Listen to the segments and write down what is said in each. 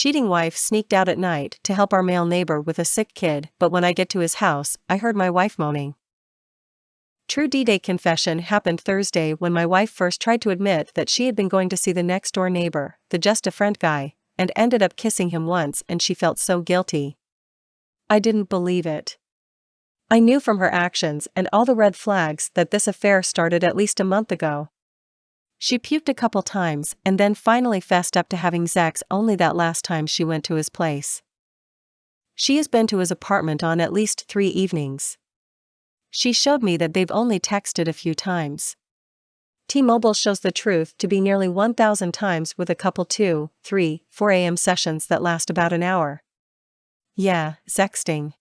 Cheating wife sneaked out at night to help our male neighbor with a sick kid, but when I get to his house, I heard my wife moaning. True D-Day confession happened Thursday when my wife first tried to admit that she had been going to see the next-door neighbor, the just-a-friend guy, and ended up kissing him once, and she felt so guilty. I didn't believe it. I knew from her actions and all the red flags that this affair started at least a month ago. She puked a couple times and then finally fessed up to having sex only that last time she went to his place. She has been to his apartment on at least 3 evenings. She showed me that they've only texted a few times. T-Mobile shows the truth to be nearly 1,000 times with a couple 2, 3, 4 a.m. sessions that last about an hour. Yeah, sexting.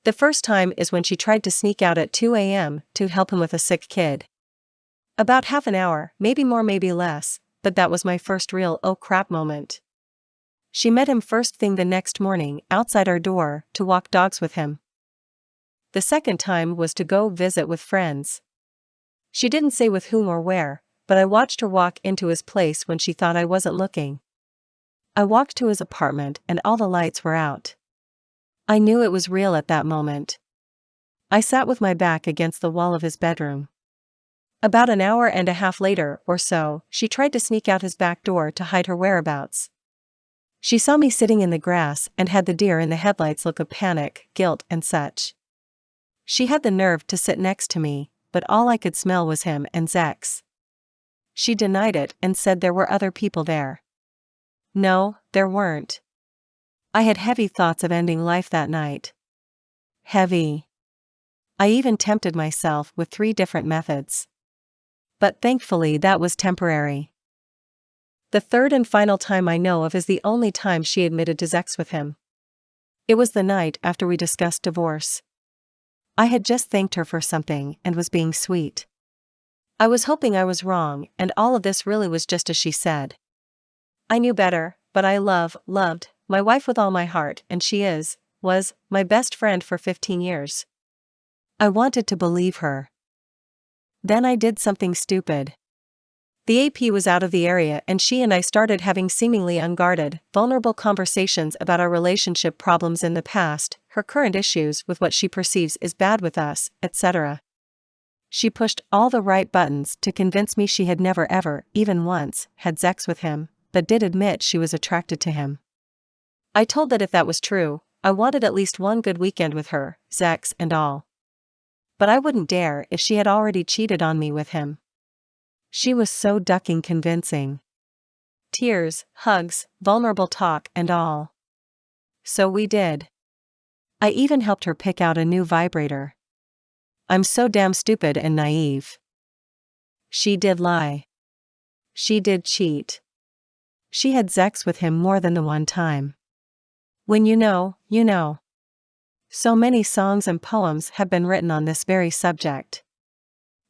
The first time is when she tried to sneak out at 2 a.m. to help him with a sick kid. About half an hour, maybe more maybe less, but that was my first real oh crap moment. She met him first thing the next morning outside our door to walk dogs with him. The second time was to go visit with friends. She didn't say with whom or where, but I watched her walk into his place when she thought I wasn't looking. I walked to his apartment and all the lights were out. I knew it was real at that moment. I sat with my back against the wall of his bedroom. About an hour and a half later or so, she tried to sneak out his back door to hide her whereabouts. She saw me sitting in the grass and had the deer in the headlights look of panic, guilt and such. She had the nerve to sit next to me, but all I could smell was him and Zex. She denied it and said there were other people there. No, there weren't. I had heavy thoughts of ending life that night. Heavy. I even tempted myself with 3 different methods. But thankfully that was temporary. The third and final time I know of is the only time she admitted to sex with him. It was the night after we discussed divorce. I had just thanked her for something and was being sweet. I was hoping I was wrong and all of this really was just as she said. I knew better, but I loved my wife with all my heart, and she was my best friend for 15 years. I wanted to believe her. Then I did something stupid. The AP was out of the area and she and I started having seemingly unguarded, vulnerable conversations about our relationship problems in the past, her current issues with what she perceives is bad with us, etc. She pushed all the right buttons to convince me she had never ever, even once, had sex with him, but did admit she was attracted to him. I told that if that was true, I wanted at least one good weekend with her, sex and all. But I wouldn't dare if she had already cheated on me with him. She was so ducking convincing. Tears, hugs, vulnerable talk and all. So we did. I even helped her pick out a new vibrator. I'm so damn stupid and naive. She did lie. She did cheat. She had sex with him more than the one time. When you know, you know. So many songs and poems have been written on this very subject.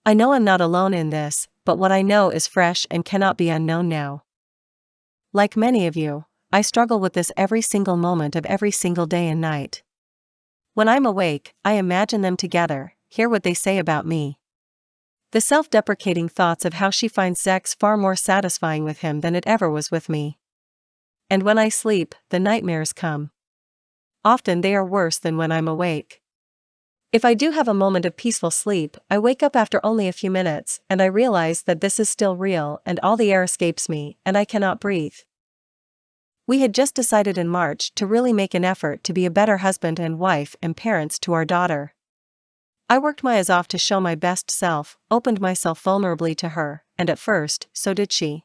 I know I'm not alone in this, but what I know is fresh and cannot be unknown now. Like many of you, I struggle with this every single moment of every single day and night. When I'm awake, I imagine them together, hear what they say about me. The self-deprecating thoughts of how she finds sex far more satisfying with him than it ever was with me. And when I sleep, the nightmares come. Often they are worse than when I'm awake. If I do have a moment of peaceful sleep, I wake up after only a few minutes, and I realize that this is still real and all the air escapes me, and I cannot breathe. We had just decided in March to really make an effort to be a better husband and wife and parents to our daughter. I worked my ass off to show my best self, opened myself vulnerably to her, and at first, so did she.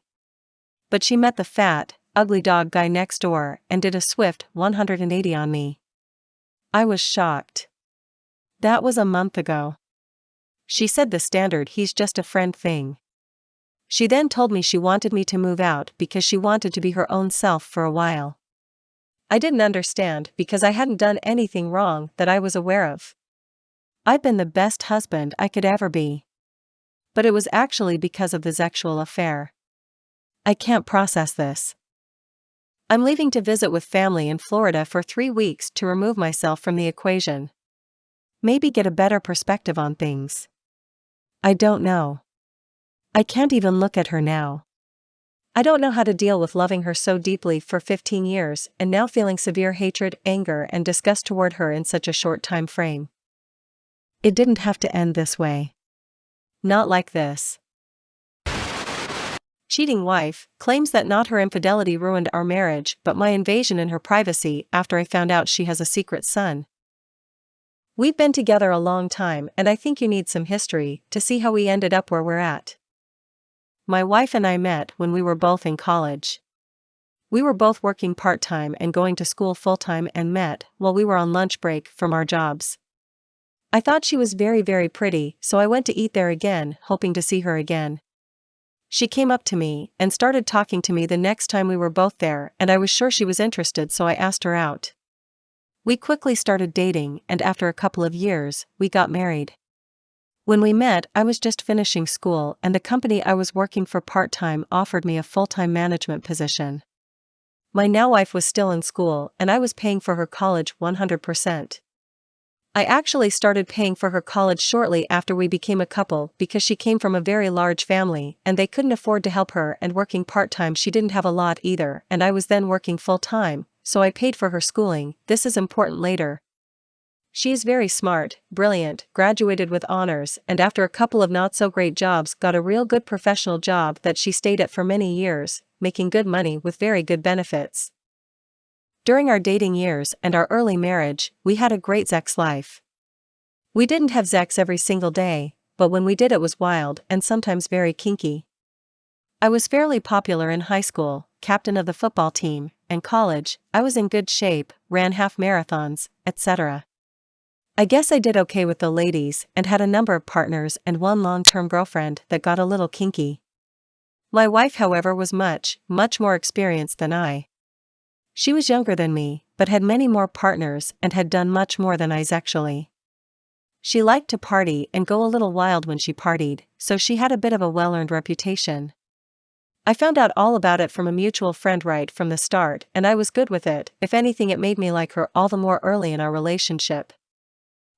But she met the fat, ugly dog guy next door and did a swift 180 on me. I was shocked. That was a month ago. She said the standard "he's just a friend" thing. She then told me she wanted me to move out because she wanted to be her own self for a while. I didn't understand because I hadn't done anything wrong that I was aware of. I'd been the best husband I could ever be. But it was actually because of the sexual affair. I can't process this. I'm leaving to visit with family in Florida for 3 weeks to remove myself from the equation. Maybe get a better perspective on things. I don't know. I can't even look at her now. I don't know how to deal with loving her so deeply for 15 years and now feeling severe hatred, anger, and disgust toward her in such a short time frame. It didn't have to end this way. Not like this. Cheating wife claims that not her infidelity ruined our marriage but my invasion in her privacy after I found out she has a secret son. We've been together a long time and I think you need some history to see how we ended up where we're at. My wife and I met when we were both in college. We were both working part-time and going to school full-time and met while we were on lunch break from our jobs. I thought she was very, very pretty, so I went to eat there again, hoping to see her again. She came up to me and started talking to me the next time we were both there, and I was sure she was interested, so I asked her out. We quickly started dating, and after a couple of years, we got married. When we met, I was just finishing school and the company I was working for part-time offered me a full-time management position. My now wife was still in school and I was paying for her college 100%. I actually started paying for her college shortly after we became a couple because she came from a very large family and they couldn't afford to help her, and working part-time she didn't have a lot either, and I was then working full-time, so I paid for her schooling. This is important later. She is very smart, brilliant, graduated with honors, and after a couple of not-so-great jobs got a real good professional job that she stayed at for many years, making good money with very good benefits. During our dating years and our early marriage, we had a great sex life. We didn't have sex every single day, but when we did it was wild and sometimes very kinky. I was fairly popular in high school, captain of the football team, and college. I was in good shape, ran half marathons, etc. I guess I did okay with the ladies and had a number of partners and one long-term girlfriend that got a little kinky. My wife, however, was much, much more experienced than I. She was younger than me, but had many more partners and had done much more than I sexually. She liked to party and go a little wild when she partied, so she had a bit of a well-earned reputation. I found out all about it from a mutual friend right from the start, and I was good with it. If anything, it made me like her all the more early in our relationship.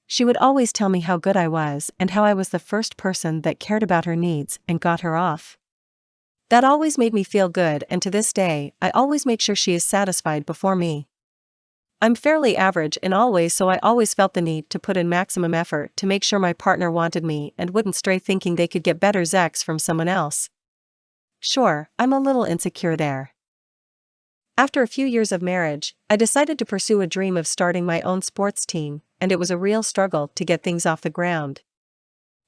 She would always tell me how good I was and how I was the first person that cared about her needs and got her off. That always made me feel good, and to this day, I always make sure she is satisfied before me. I'm fairly average in all ways, so I always felt the need to put in maximum effort to make sure my partner wanted me and wouldn't stray thinking they could get better sex from someone else. Sure, I'm a little insecure there. After a few years of marriage, I decided to pursue a dream of starting my own sports team, and it was a real struggle to get things off the ground.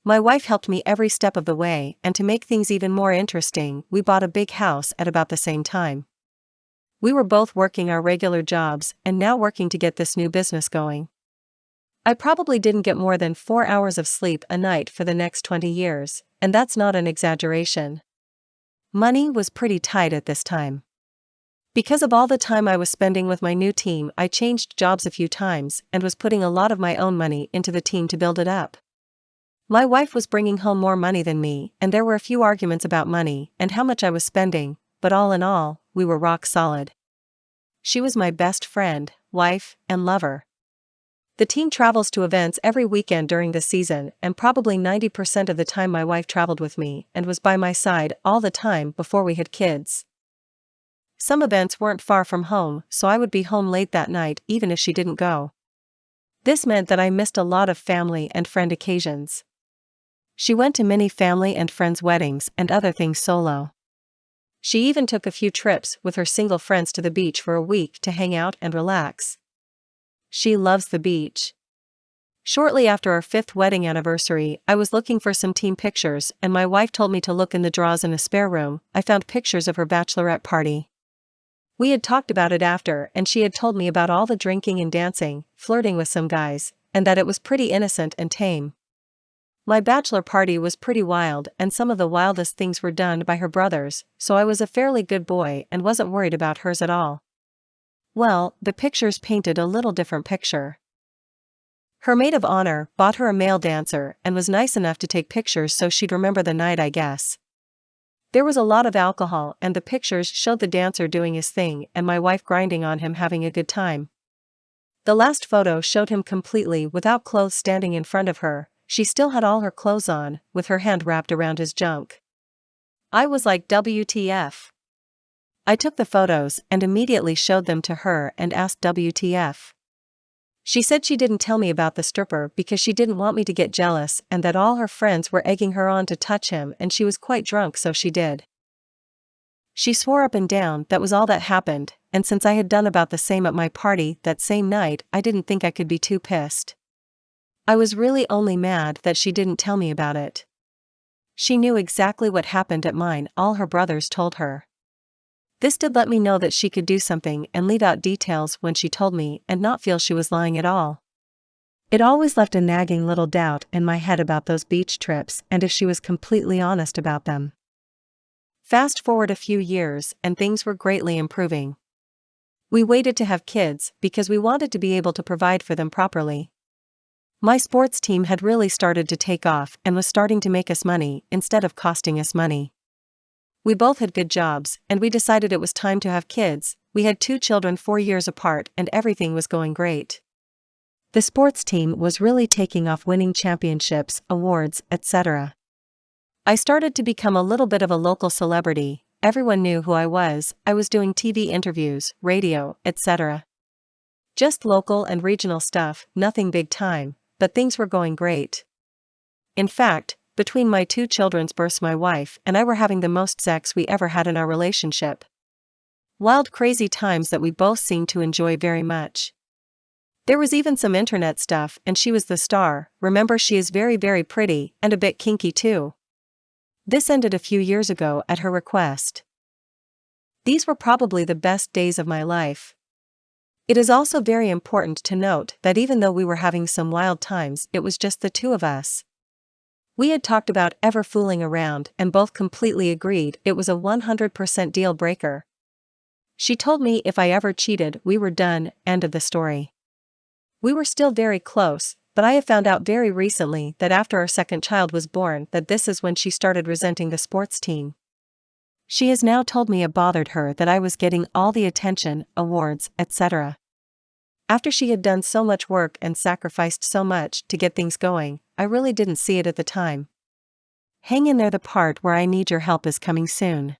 My wife helped me every step of the way, and to make things even more interesting, we bought a big house at about the same time. We were both working our regular jobs and now working to get this new business going. I probably didn't get more than 4 hours of sleep a night for the next 20 years, and that's not an exaggeration. Money was pretty tight at this time. Because of all the time I was spending with my new team, I changed jobs a few times and was putting a lot of my own money into the team to build it up. My wife was bringing home more money than me, and there were a few arguments about money and how much I was spending, but all in all, we were rock solid. She was my best friend, wife, and lover. The team travels to events every weekend during the season, and probably 90% of the time my wife traveled with me and was by my side all the time before we had kids. Some events weren't far from home, so I would be home late that night even if she didn't go. This meant that I missed a lot of family and friend occasions. She went to many family and friends' weddings and other things solo. She even took a few trips with her single friends to the beach for a week to hang out and relax. She loves the beach. Shortly after our 5th wedding anniversary, I was looking for some team pictures, and my wife told me to look in the drawers in a spare room. I found pictures of her bachelorette party. We had talked about it after, and she had told me about all the drinking and dancing, flirting with some guys, and that it was pretty innocent and tame. My bachelor party was pretty wild, and some of the wildest things were done by her brothers, so I was a fairly good boy and wasn't worried about hers at all. Well, the pictures painted a little different picture. Her maid of honor bought her a male dancer and was nice enough to take pictures so she'd remember the night, I guess. There was a lot of alcohol, and the pictures showed the dancer doing his thing and my wife grinding on him having a good time. The last photo showed him completely without clothes standing in front of her. She still had all her clothes on, with her hand wrapped around his junk. I was like, WTF. I took the photos and immediately showed them to her and asked WTF. She said she didn't tell me about the stripper because she didn't want me to get jealous and that all her friends were egging her on to touch him and she was quite drunk so she did. She swore up and down that was all that happened, and since I had done about the same at my party that same night, I didn't think I could be too pissed. I was really only mad that she didn't tell me about it. She knew exactly what happened at mine, all her brothers told her. This did let me know that she could do something and leave out details when she told me and not feel she was lying at all. It always left a nagging little doubt in my head about those beach trips and if she was completely honest about them. Fast forward a few years and things were greatly improving. We waited to have kids because we wanted to be able to provide for them properly. My sports team had really started to take off and was starting to make us money instead of costing us money. We both had good jobs and we decided it was time to have kids. We had 2 children 4 years apart and everything was going great. The sports team was really taking off, winning championships, awards, etc. I started to become a little bit of a local celebrity. Everyone knew who I was doing TV interviews, radio, etc. Just local and regional stuff, nothing big time, but things were going great. In fact, between my 2 children's births my wife and I were having the most sex we ever had in our relationship. Wild crazy times that we both seemed to enjoy very much. There was even some internet stuff and she was the star. Remember, she is very pretty and a bit kinky too. This ended a few years ago at her request. These were probably the best days of my life. It is also very important to note that even though we were having some wild times, it was just the 2 of us. We had talked about ever fooling around and both completely agreed it was a 100% deal breaker. She told me if I ever cheated, we were done, end of the story. We were still very close, but I have found out very recently that after our second child was born that this is when she started resenting the sports team. She has now told me it bothered her that I was getting all the attention, awards, etc. After she had done so much work and sacrificed so much to get things going, I really didn't see it at the time. Hang in there, the part where I need your help is coming soon.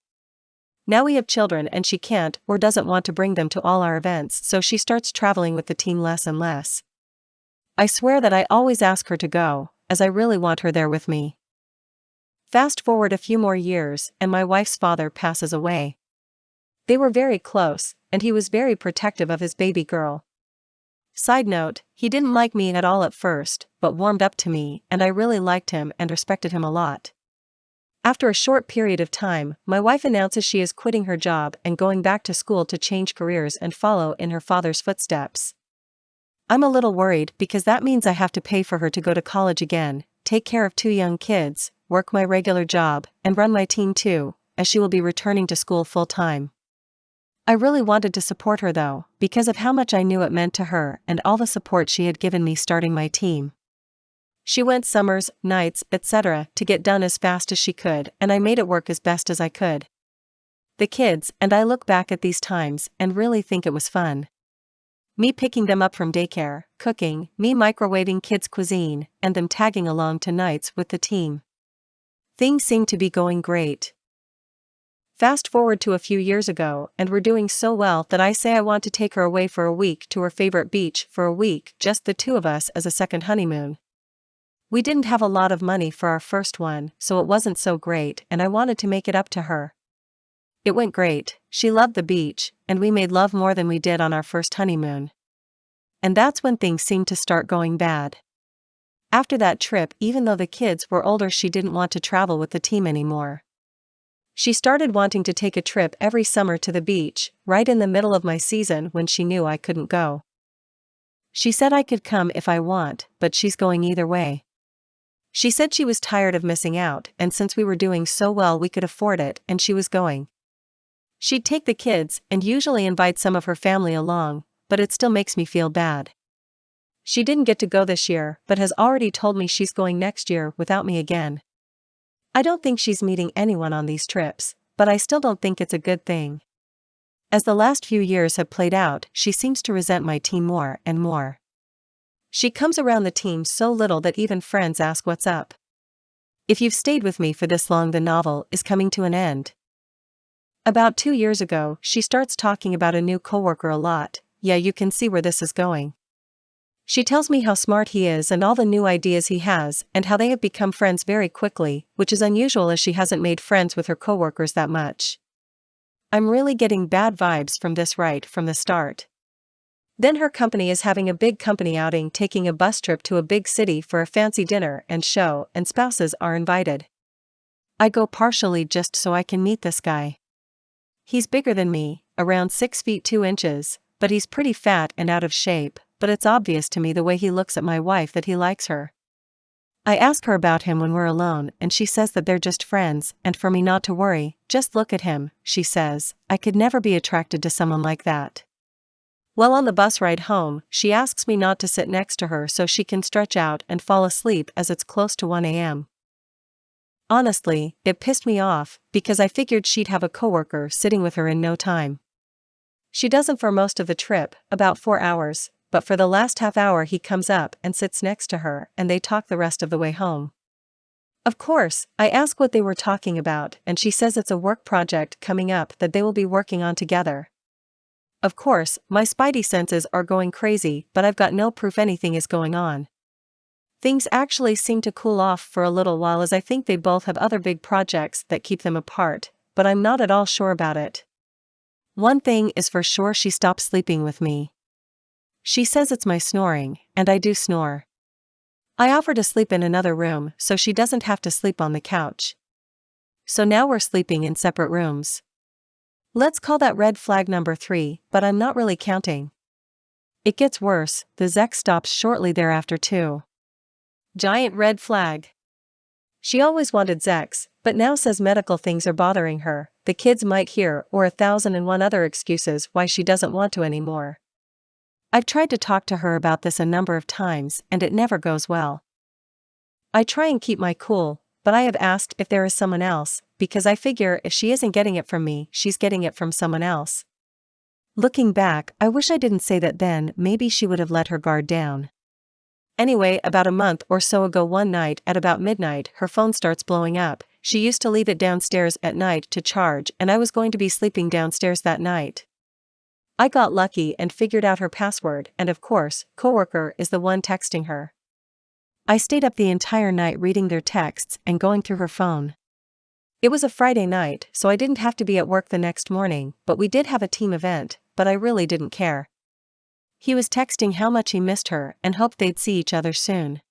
Now we have children and she can't or doesn't want to bring them to all our events, so she starts traveling with the team less and less. I swear that I always ask her to go, as I really want her there with me. Fast forward a few more years and my wife's father passes away. They were very close, and he was very protective of his baby girl. Side note, he didn't like me at all at first, but warmed up to me and I really liked him and respected him a lot. After a short period of time, my wife announces she is quitting her job and going back to school to change careers and follow in her father's footsteps. I'm a little worried because that means I have to pay for her to go to college again, take care of 2 young kids, work my regular job, and run my team too, as she will be returning to school full-time. I really wanted to support her though, because of how much I knew it meant to her and all the support she had given me starting my team. She went summers, nights, etc. to get done as fast as she could, and I made it work as best as I could. The kids and I look back at these times and really think it was fun. Me picking them up from daycare, cooking, me microwaving kids' cuisine, and them tagging along to nights with the team. Things seemed to be going great. Fast forward to a few years ago and we're doing so well that I say I want to take her away for a week to her favorite beach for a week, just the 2 of us as a second honeymoon. We didn't have a lot of money for our first one, so it wasn't so great and I wanted to make it up to her. It went great, she loved the beach, and we made love more than we did on our first honeymoon. And that's when things seemed to start going bad. After that trip, even though the kids were older, she didn't want to travel with the team anymore. She started wanting to take a trip every summer to the beach, right in the middle of my season when she knew I couldn't go. She said I could come if I want, but she's going either way. She said she was tired of missing out, and since we were doing so well we could afford it, and she was going. She'd take the kids and usually invite some of her family along, but it still makes me feel bad. She didn't get to go this year, but has already told me she's going next year without me again. I don't think she's meeting anyone on these trips, but I still don't think it's a good thing. As the last few years have played out, she seems to resent my team more and more. She comes around the team so little that even friends ask what's up. If you've stayed with me for this long, the novel is coming to an end. About 2 years ago, she starts talking about a new coworker a lot. Yeah, you can see where this is going. She tells me how smart he is and all the new ideas he has, and how they have become friends very quickly, which is unusual as she hasn't made friends with her coworkers that much. I'm really getting bad vibes from this right from the start. Then her company is having a big company outing, taking a bus trip to a big city for a fancy dinner and show, and spouses are invited. I go partially just so I can meet this guy. He's bigger than me, around 6 feet 2 inches, but he's pretty fat and out of shape, but it's obvious to me the way he looks at my wife that he likes her. I ask her about him when we're alone, and she says that they're just friends, and for me not to worry. Just look at him, she says. I could never be attracted to someone like that. Well, on the bus ride home, she asks me not to sit next to her so she can stretch out and fall asleep as it's close to 1 a.m. Honestly, it pissed me off, because I figured she'd have a coworker sitting with her in no time. She doesn't for most of the trip, about 4 hours, but for the last half hour he comes up and sits next to her, and they talk the rest of the way home. Of course, I ask what they were talking about, and she says it's a work project coming up that they will be working on together. Of course, my spidey senses are going crazy, but I've got no proof anything is going on. Things actually seem to cool off for a little while as I think they both have other big projects that keep them apart, but I'm not at all sure about it. One thing is for sure, she stopped sleeping with me. She says it's my snoring, and I do snore. I offer to sleep in another room so she doesn't have to sleep on the couch. So now we're sleeping in separate rooms. Let's call that red flag number 3, but I'm not really counting. It gets worse, the sex stops shortly thereafter too. Giant red flag. She always wanted sex, but now says medical things are bothering her, the kids might hear, or 1,001 other excuses why she doesn't want to anymore. I've tried to talk to her about this a number of times, and it never goes well. I try and keep my cool, but I have asked if there is someone else, because I figure if she isn't getting it from me, she's getting it from someone else. Looking back, I wish I didn't say that then. Maybe she would have let her guard down. Anyway, about a month or so ago, one night at about midnight, her phone starts blowing up. She used to leave it downstairs at night to charge, and I was going to be sleeping downstairs that night. I got lucky and figured out her password, and of course, coworker is the one texting her. I stayed up the entire night reading their texts and going through her phone. It was a Friday night, so I didn't have to be at work the next morning, but we did have a team event, but I really didn't care. He was texting how much he missed her and hoped they'd see each other soon.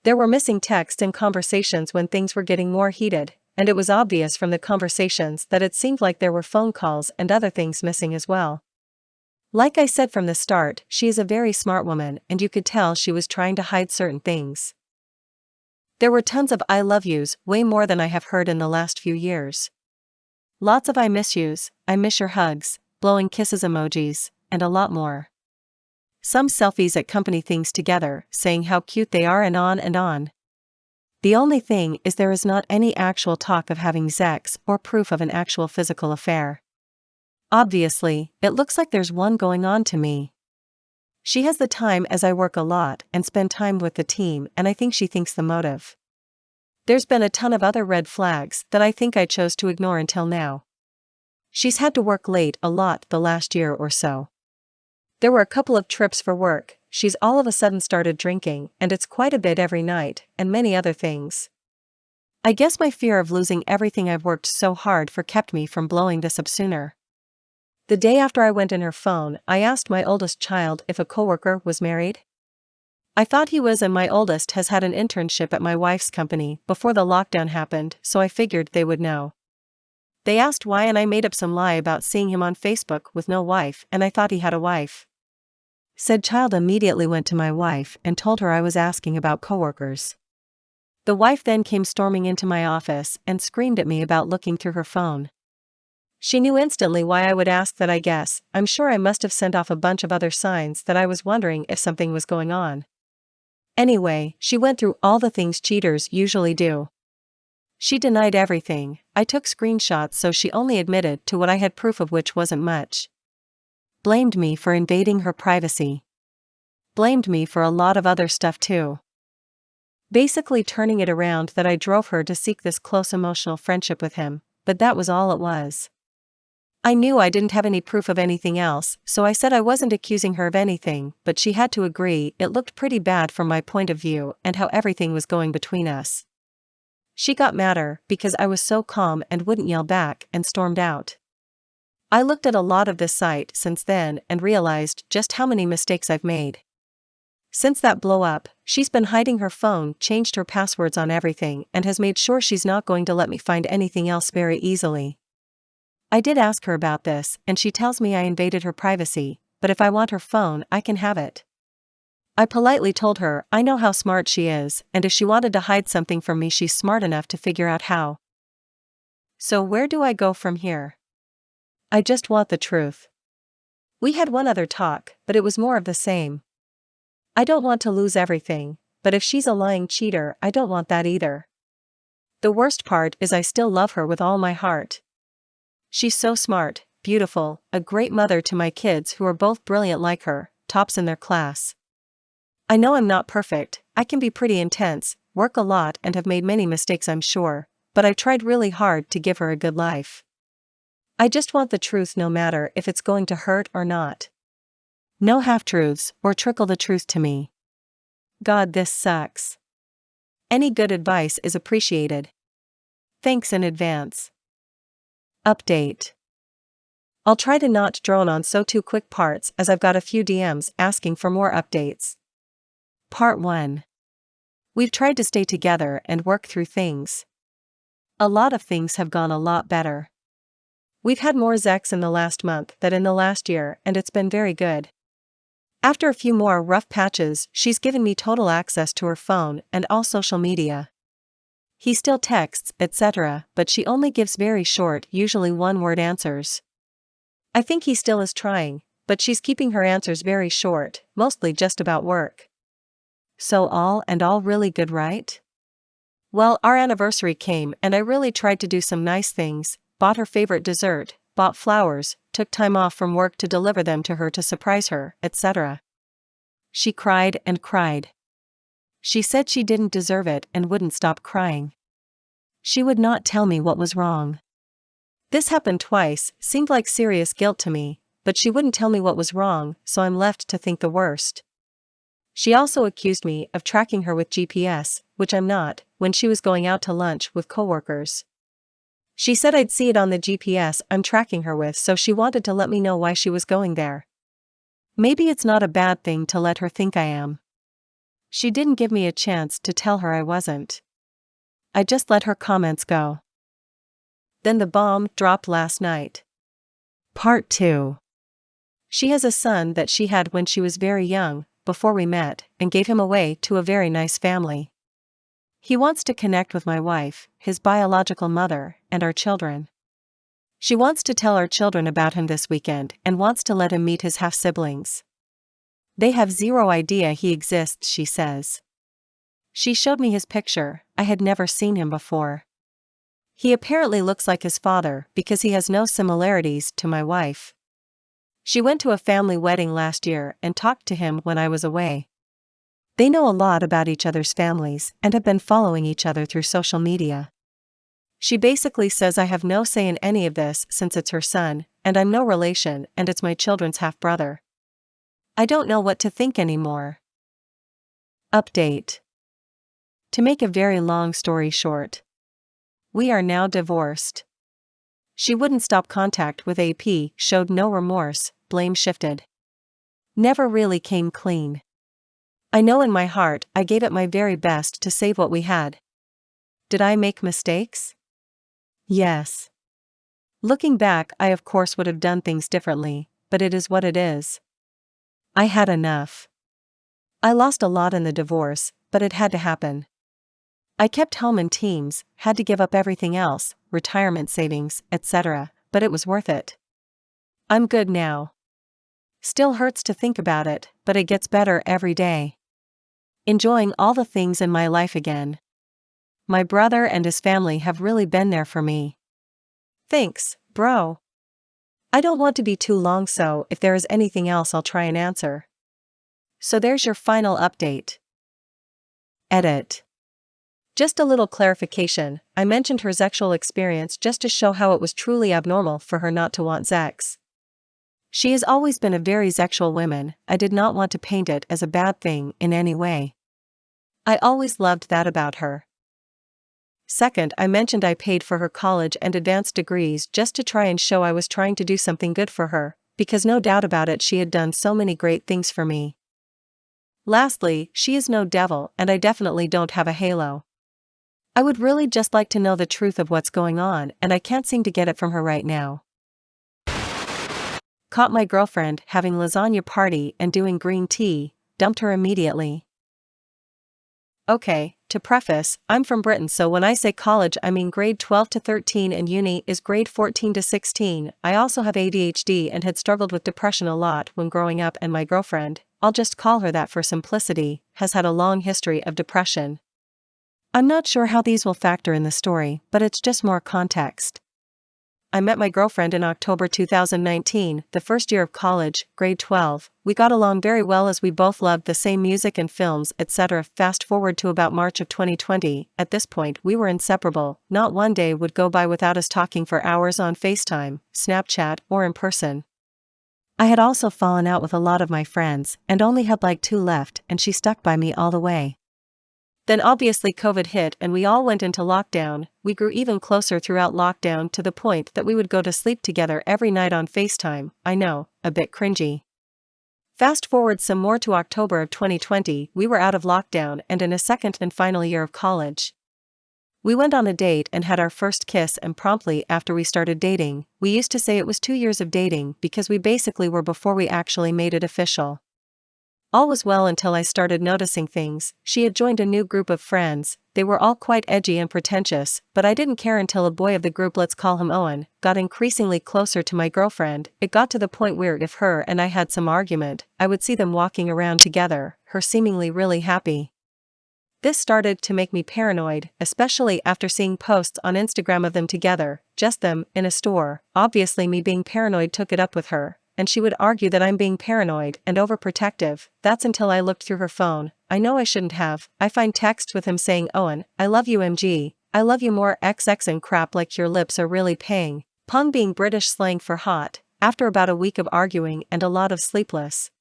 There were missing texts and conversations when things were getting more heated, and it was obvious from the conversations that it seemed like there were phone calls and other things missing as well. Like I said from the start, she is a very smart woman, and you could tell she was trying to hide certain things. There were tons of I love yous, way more than I have heard in the last few years. Lots of I miss yous, I miss your hugs, blowing kisses emojis, and a lot more. Some selfies at company things together, saying how cute they are and on and on. The only thing is there is not any actual talk of having sex or proof of an actual physical affair. Obviously, it looks like there's one going on to me. She has the time as I work a lot and spend time with the team, and I think she thinks the motive. There's been a ton of other red flags that I think I chose to ignore until now. She's had to work late a lot the last year or so. There were a couple of trips for work, she's all of a sudden started drinking, and it's quite a bit every night, and many other things. I guess my fear of losing everything I've worked so hard for kept me from blowing this up sooner. The day after I went in her phone, I asked my oldest child if a coworker was married. I thought he was, and my oldest has had an internship at my wife's company before the lockdown happened, so I figured they would know. They asked why, and I made up some lie about seeing him on Facebook with no wife, and I thought he had a wife. Said child immediately went to my wife and told her I was asking about coworkers. The wife then came storming into my office and screamed at me about looking through her phone. She knew instantly why I would ask that. I guess, I'm sure I must have sent off a bunch of other signs that I was wondering if something was going on. Anyway, she went through all the things cheaters usually do. She denied everything. I took screenshots, so she only admitted to what I had proof of, which wasn't much. Blamed me for invading her privacy. Blamed me for a lot of other stuff too. Basically turning it around that I drove her to seek this close emotional friendship with him, but that was all it was. I knew I didn't have any proof of anything else, so I said I wasn't accusing her of anything, but she had to agree it looked pretty bad from my point of view and how everything was going between us. She got madder because I was so calm and wouldn't yell back and stormed out. I looked at a lot of this site since then and realized just how many mistakes I've made. Since that blow up, she's been hiding her phone, changed her passwords on everything, and has made sure she's not going to let me find anything else very easily. I did ask her about this, and she tells me I invaded her privacy, but if I want her phone, I can have it. I politely told her I know how smart she is, and if she wanted to hide something from me, she's smart enough to figure out how. So where do I go from here? I just want the truth. We had one other talk, but it was more of the same. I don't want to lose everything, but if she's a lying cheater, I don't want that either. The worst part is I still love her with all my heart. She's so smart, beautiful, a great mother to my kids who are both brilliant like her, tops in their class. I know I'm not perfect, I can be pretty intense, work a lot and have made many mistakes I'm sure, but I tried really hard to give her a good life. I just want the truth no matter if it's going to hurt or not. No half-truths, or trickle the truth to me. God, this sucks. Any good advice is appreciated. Thanks in advance. Update. I'll try to not drone on so two quick parts as I've got a few DMs asking for more updates. Part 1. We've tried to stay together and work through things. A lot of things have gone a lot better. We've had more sex in the last month than in the last year, and it's been very good. After a few more rough patches, she's given me total access to her phone and all social media. He still texts, etc., but she only gives very short, usually one-word answers. I think he still is trying, but she's keeping her answers very short, mostly just about work. So all in all really good, right? Well, our anniversary came and I really tried to do some nice things, bought her favorite dessert, bought flowers, took time off from work to deliver them to her to surprise her, etc. She cried and cried. She said she didn't deserve it and wouldn't stop crying. She would not tell me what was wrong. This happened twice, seemed like serious guilt to me, but she wouldn't tell me what was wrong, so I'm left to think the worst. She also accused me of tracking her with GPS, which I'm not, when she was going out to lunch with coworkers. She said I'd see it on the GPS I'm tracking her with, so she wanted to let me know why she was going there. Maybe it's not a bad thing to let her think I am. She didn't give me a chance to tell her I wasn't. I just let her comments go. Then the bomb dropped last night. Part 2. She has a son that she had when she was very young, before we met, and gave him away to a very nice family. He wants to connect with my wife, his biological mother, and our children. She wants to tell our children about him this weekend and wants to let him meet his half-siblings. They have zero idea he exists, she says. She showed me his picture, I had never seen him before. He apparently looks like his father because he has no similarities to my wife. She went to a family wedding last year and talked to him when I was away. They know a lot about each other's families and have been following each other through social media. She basically says I have no say in any of this since it's her son, and I'm no relation, and it's my children's half-brother. I don't know what to think anymore. Update. To make a very long story short, we are now divorced. She wouldn't stop contact with AP, showed no remorse, blame shifted. Never really came clean. I know in my heart I gave it my very best to save what we had. Did I make mistakes? Yes. Looking back, I of course would have done things differently, but it is what it is. I had enough. I lost a lot in the divorce, but it had to happen. I kept home in teams, had to give up everything else, retirement savings, etc., but it was worth it. I'm good now. Still hurts to think about it, but it gets better every day. Enjoying all the things in my life again. My brother and his family have really been there for me. Thanks, bro. I don't want to be too long, so if there is anything else I'll try and answer. So there's your final update. Edit. Just a little clarification, I mentioned her sexual experience just to show how it was truly abnormal for her not to want sex. She has always been a very sexual woman. I did not want to paint it as a bad thing in any way. I always loved that about her. Second, I mentioned I paid for her college and advanced degrees just to try and show I was trying to do something good for her, because no doubt about it she had done so many great things for me. Lastly, she is no devil and I definitely don't have a halo. I would really just like to know the truth of what's going on and I can't seem to get it from her right now. Caught my girlfriend having lasagna party and doing green tea, dumped her immediately. Okay, to preface, I'm from Britain, so when I say college I mean grade 12 to 13 and uni is grade 14 to 16. I also have ADHD and had struggled with depression a lot when growing up, and my girlfriend, I'll just call her that for simplicity, has had a long history of depression. I'm not sure how these will factor in the story, but it's just more context. I met my girlfriend in October 2019, the first year of college, grade 12. We got along very well as we both loved the same music and films, etc. Fast forward to about March of 2020, at this point we were inseparable. Not one day would go by without us talking for hours on FaceTime, Snapchat, or in person. I had also fallen out with a lot of my friends, and only had like 2 left, and she stuck by me all the way. Then obviously COVID hit and we all went into lockdown. We grew even closer throughout lockdown to the point that we would go to sleep together every night on FaceTime. I know, a bit cringy. Fast forward some more to October of 2020, we were out of lockdown and in a second and final year of college. We went on a date and had our first kiss, and promptly after we started dating, we used to say it was 2 years of dating because we basically were before we actually made it official. All was well until I started noticing things. She had joined a new group of friends. They were all quite edgy and pretentious, but I didn't care until a boy of the group, let's call him Owen, got increasingly closer to my girlfriend. It got to the point where if her and I had some argument, I would see them walking around together, her seemingly really happy. This started to make me paranoid, especially after seeing posts on Instagram of them together, just them, in a store. Obviously me being paranoid took it up with her, and she would argue that I'm being paranoid and overprotective. That's until I looked through her phone. I know I shouldn't have. I find texts with him saying, "Owen, I love you MG, I love you more XX and crap like your lips are really paying." Pung being British slang for hot. After about a week of arguing and a lot of sleepless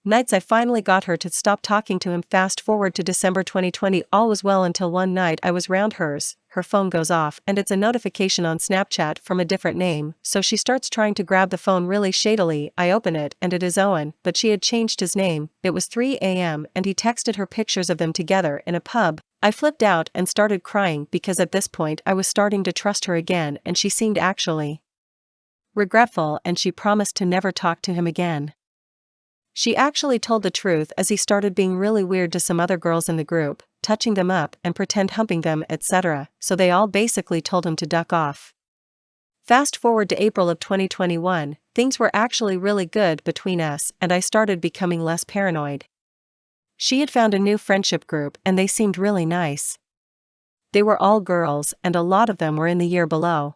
nights I finally got her to stop talking to him. Fast forward to December 2020, all was well until one night I was round hers, her phone goes off and it's a notification on Snapchat from a different name, so she starts trying to grab the phone really shadily. I open it and it is Owen, but she had changed his name. It was 3 a.m. and he texted her pictures of them together in a pub. I flipped out and started crying because at this point I was starting to trust her again and she seemed actually regretful and she promised to never talk to him again. She actually told the truth as he started being really weird to some other girls in the group, touching them up and pretend humping them, etc., so they all basically told him to duck off. Fast forward to April of 2021, things were actually really good between us and I started becoming less paranoid. She had found a new friendship group and they seemed really nice. They were all girls and a lot of them were in the year below.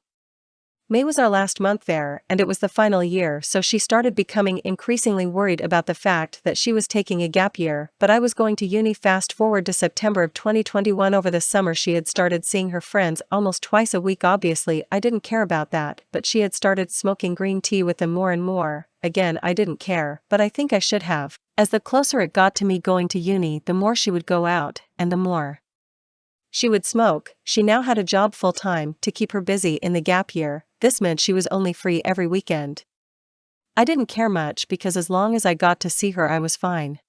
May was our last month there and it was the final year, so she started becoming increasingly worried about the fact that she was taking a gap year, but I was going to uni. Fast forward to September of 2021, over the summer she had started seeing her friends almost twice a week. Obviously I didn't care about that, but she had started smoking green tea with them more and more. Again, I didn't care, but I think I should have. As the closer it got to me going to uni, the more she would go out, and the more she would smoke. She now had a job full-time to keep her busy in the gap year. This meant she was only free every weekend. I didn't care much because as long as I got to see her I was fine.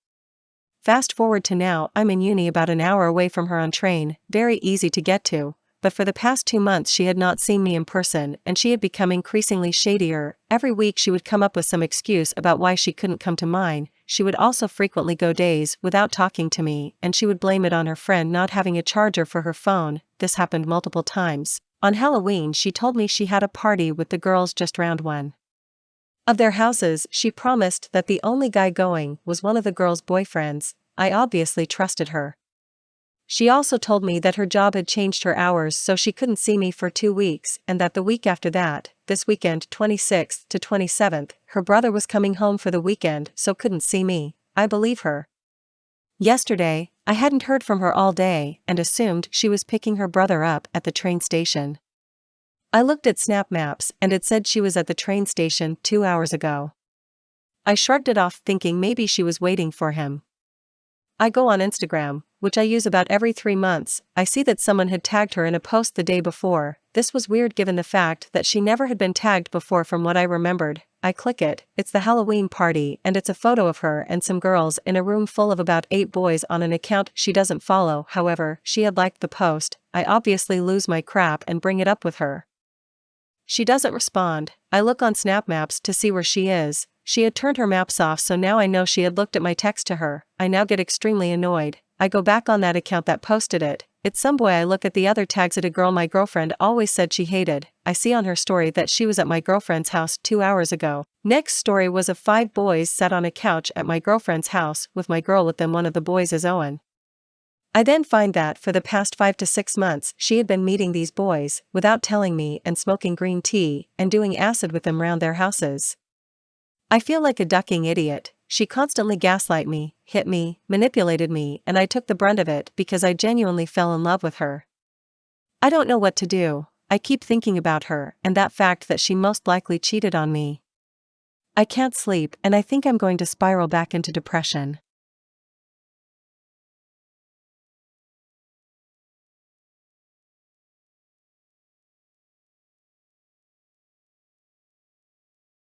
Fast forward to now, I'm in uni about an hour away from her on train, very easy to get to, but for the past 2 months she had not seen me in person and she had become increasingly shadier. Every week she would come up with some excuse about why she couldn't come to mine. She would also frequently go days without talking to me and she would blame it on her friend not having a charger for her phone. This happened multiple times. On Halloween she told me she had a party with the girls just round one of their houses. She promised that the only guy going was one of the girls' boyfriends. I obviously trusted her. She also told me that her job had changed her hours so she couldn't see me for 2 weeks and that the week after that, this weekend 26th to 27th, her brother was coming home for the weekend so couldn't see me. I believe her. Yesterday, I hadn't heard from her all day and assumed she was picking her brother up at the train station. I looked at Snap Maps and it said she was at the train station 2 hours ago. I shrugged it off thinking maybe she was waiting for him. I go on Instagram, which I use about every 3 months. I see that someone had tagged her in a post the day before. This was weird given the fact that she never had been tagged before from what I remembered. I click it, it's the Halloween party and it's a photo of her and some girls in a room full of about 8 boys on an account she doesn't follow. However, she had liked the post. I obviously lose my crap and bring it up with her. She doesn't respond. I look on Snap Maps to see where she is. She had turned her maps off, so now I know she had looked at my text to her. I now get extremely annoyed. I go back on that account that posted it. It's some boy. I look at the other tags at a girl my girlfriend always said she hated. I see on her story that she was at my girlfriend's house 2 hours ago. Next story was of 5 boys sat on a couch at my girlfriend's house with my girl with them. One of the boys is Owen. I then find that for the past 5 to 6 months she had been meeting these boys without telling me and smoking green tea and doing acid with them round their houses. I feel like a ducking idiot. She constantly gaslighted me, hit me, manipulated me, and I took the brunt of it because I genuinely fell in love with her. I don't know what to do. I keep thinking about her and that fact that she most likely cheated on me. I can't sleep and I think I'm going to spiral back into depression.